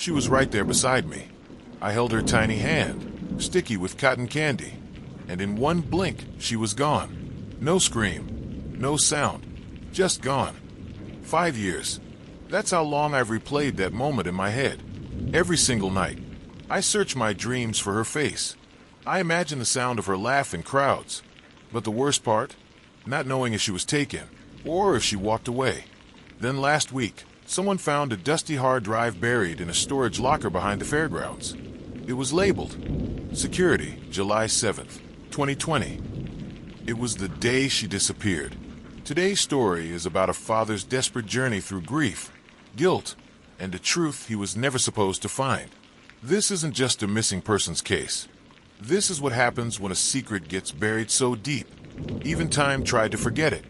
She was right there beside me. I held her tiny hand, sticky with cotton candy, and in one blink she was gone. No scream, no sound, just gone. 5 years. That's how long I've replayed that moment in my head. Every single night. I search my dreams for her face. I imagine the sound of her laugh in crowds. But the worst part? Not knowing if she was taken, or if she walked away. Then last week, someone found a dusty hard drive buried in a storage locker behind the fairgrounds. It was labeled, Security, July 7th, 2020. It was the day she disappeared. Today's story is about a father's desperate journey through grief, guilt, and a truth he was never supposed to find. This isn't just a missing persons case. This is what happens when a secret gets buried so deep. Even time tried to forget it.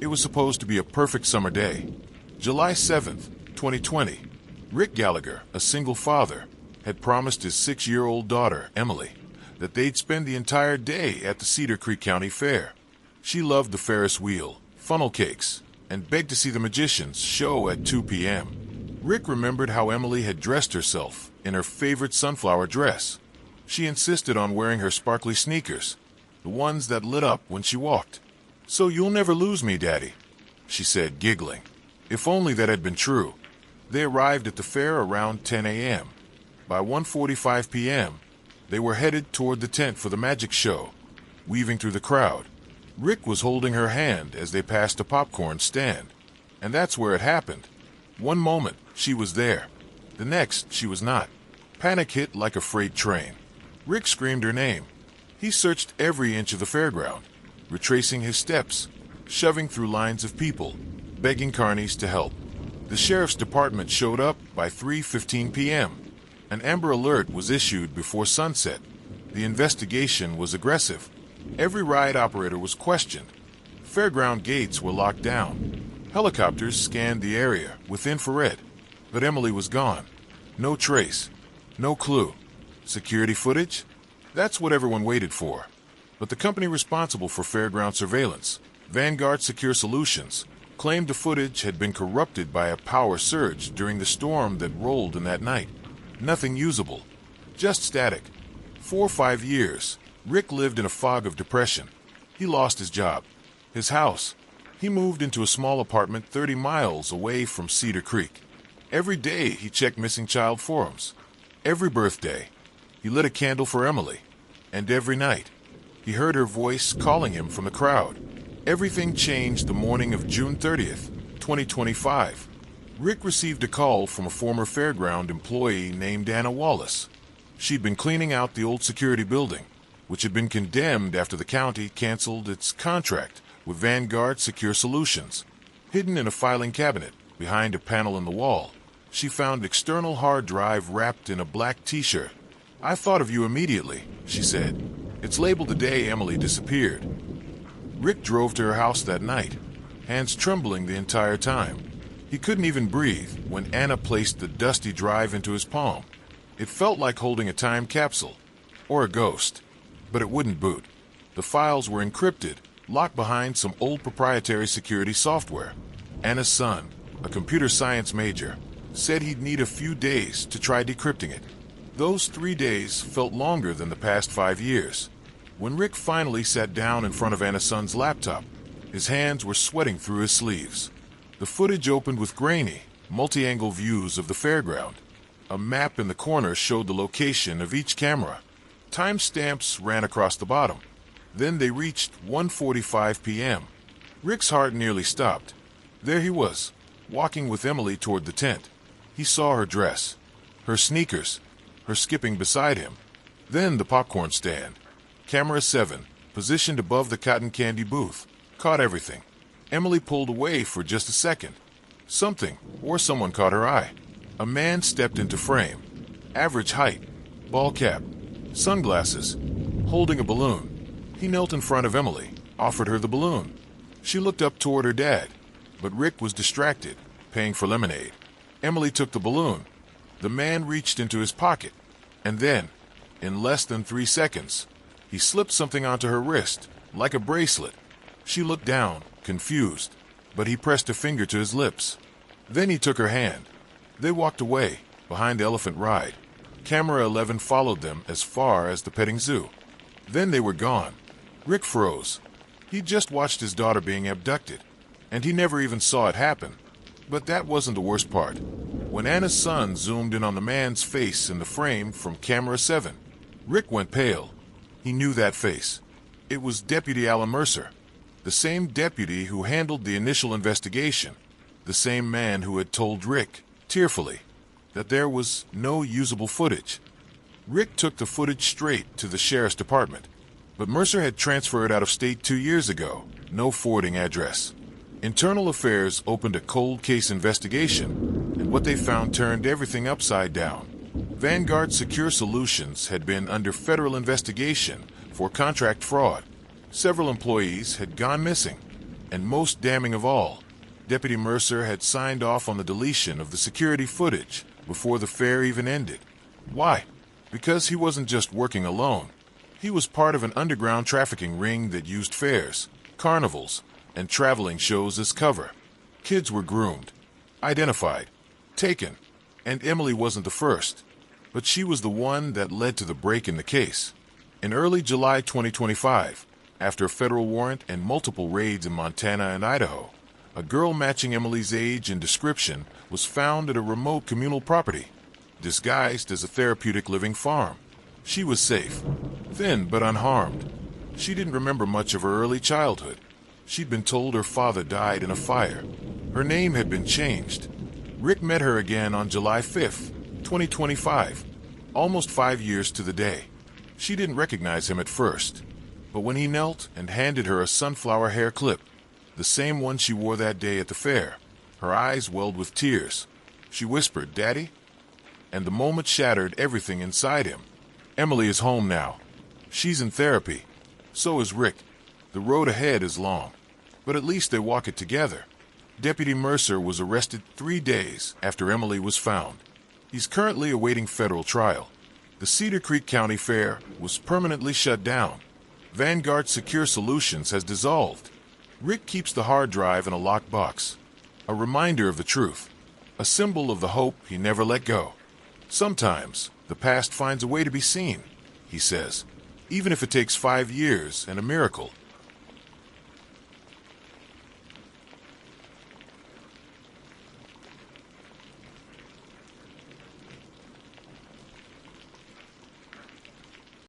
It was supposed to be a perfect summer day. July 7th, 2020. Rick Gallagher, a single father, had promised his 6-year-old daughter, Emily, that they'd spend the entire day at the Cedar Creek County Fair. She loved the Ferris wheel, funnel cakes, and begged to see the magician's show at 2 p.m. Rick remembered how Emily had dressed herself in her favorite sunflower dress. She insisted on wearing her sparkly sneakers, the ones that lit up when she walked. "So you'll never lose me, Daddy," she said, giggling. If only that had been true. They arrived at the fair around 10 a.m. By 1:45 p.m., they were headed toward the tent for the magic show, weaving through the crowd. Rick was holding her hand as they passed a popcorn stand. And that's where it happened. One moment, she was there. The next, she was not. Panic hit like a freight train. Rick screamed her name. He searched every inch of the fairground, retracing his steps, shoving through lines of people, begging carnies to help. The sheriff's department showed up by 3:15 p.m. An Amber Alert was issued before sunset. The investigation was aggressive. Every ride operator was questioned. Fairground gates were locked down. Helicopters scanned the area with infrared. But Emily was gone. No trace. No clue. Security footage? That's what everyone waited for. But the company responsible for fairground surveillance, Vanguard Secure Solutions, claimed the footage had been corrupted by a power surge during the storm that rolled in that night. Nothing usable. Just static. 4 or 5 years, Rick lived in a fog of depression. He lost his job, his house. He moved into a small apartment 30 miles away from Cedar Creek. Every day he checked missing child forums. Every birthday, he lit a candle for Emily. And every night, he heard her voice calling him from the crowd. Everything changed the morning of June 30th, 2025. Rick received a call from a former fairground employee named Anna Wallace. She'd been cleaning out the old security building, which had been condemned after the county canceled its contract with Vanguard Secure Solutions. Hidden in a filing cabinet behind a panel in the wall, she found external hard drive wrapped in a black t-shirt. "I thought of you immediately," she said. "It's labeled the day Emily disappeared." Rick drove to her house that night, hands trembling the entire time. He couldn't even breathe when Anna placed the dusty drive into his palm. It felt like holding a time capsule, or a ghost, but it wouldn't boot. The files were encrypted, locked behind some old proprietary security software. Anna's son, a computer science major, said he'd need a few days to try decrypting it. Those 3 days felt longer than the past 5 years. When Rick finally sat down in front of Anna's son's laptop, his hands were sweating through his sleeves. The footage opened with grainy, multi-angle views of the fairground. A map in the corner showed the location of each camera. Timestamps ran across the bottom. Then they reached 1:45 p.m. Rick's heart nearly stopped. There he was, walking with Emily toward the tent. He saw her dress, her sneakers, her skipping beside him. Then the popcorn stand. Camera 7, positioned above the cotton candy booth, caught everything. Emily pulled away for just a second. Something, or someone caught her eye. A man stepped into frame. Average height, ball cap, sunglasses, holding a balloon. He knelt in front of Emily, offered her the balloon. She looked up toward her dad, but Rick was distracted, paying for lemonade. Emily took the balloon. The man reached into his pocket, and then, in less than 3 seconds, he slipped something onto her wrist, like a bracelet. She looked down, confused, but he pressed a finger to his lips. Then he took her hand. They walked away, behind the elephant ride. Camera 11 followed them as far as the petting zoo. Then they were gone. Rick froze. He'd just watched his daughter being abducted, and he never even saw it happen. But that wasn't the worst part. When Anna's son zoomed in on the man's face in the frame from camera 7, Rick went pale. He knew that face. It was Deputy Alan Mercer, the same deputy who handled the initial investigation, the same man who had told Rick, tearfully, that there was no usable footage. Rick took the footage straight to the sheriff's department, but Mercer had transferred out of state 2 years ago, no forwarding address. Internal Affairs opened a cold case investigation, and what they found turned everything upside down. Vanguard Secure Solutions had been under federal investigation for contract fraud. Several employees had gone missing, and most damning of all, Deputy Mercer had signed off on the deletion of the security footage before the fair even ended. Why? Because he wasn't just working alone. He was part of an underground trafficking ring that used fairs, carnivals, and traveling shows as cover. Kids were groomed, identified, taken, and Emily wasn't the first, but she was the one that led to the break in the case. In early July 2025, after a federal warrant and multiple raids in Montana and Idaho, a girl matching Emily's age and description was found at a remote communal property, disguised as a therapeutic living farm. She was safe, thin but unharmed. She didn't remember much of her early childhood. She'd been told her father died in a fire. Her name had been changed. Rick met her again on July 5th, 2025, almost 5 years to the day. She didn't recognize him at first, but when he knelt and handed her a sunflower hair clip, the same one she wore that day at the fair, her eyes welled with tears. She whispered, "Daddy?" And the moment shattered everything inside him. Emily is home now. She's in therapy. So is Rick. The road ahead is long, but at least they walk it together. Deputy Mercer was arrested 3 days after Emily was found. He's currently awaiting federal trial. The Cedar Creek County Fair was permanently shut down. Vanguard Secure Solutions has dissolved. Rick keeps the hard drive in a locked box, a reminder of the truth, a symbol of the hope he never let go. Sometimes the past finds a way to be seen, he says, even if it takes 5 years and a miracle.